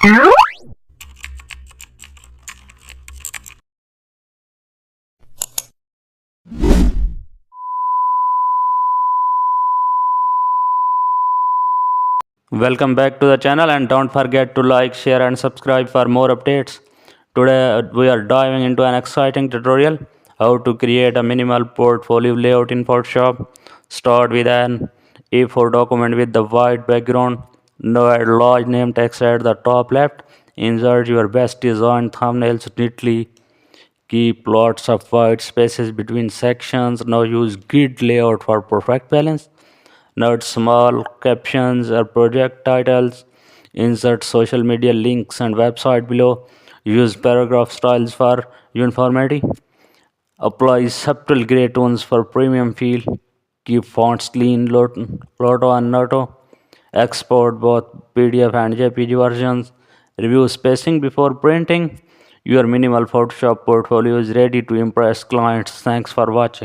Welcome back to the channel, and don't forget to like, share and subscribe for more updates. Today we are diving into an exciting tutorial how to create a minimal portfolio layout in Photoshop. Start with an A4 document with the white background. Now add large name text at the top left. Insert your best design thumbnails neatly. Keep lots of white spaces between sections. Now use grid layout for perfect balance. Note small captions or project titles. Insert social media links and website below. Use paragraph styles for uniformity. Apply subtle gray tones for premium feel. Keep fonts clean, Lotto and Noto. Export both PDF and JPG versions. Review spacing before printing. Your minimal Photoshop portfolio is ready to impress clients. Thanks for watching.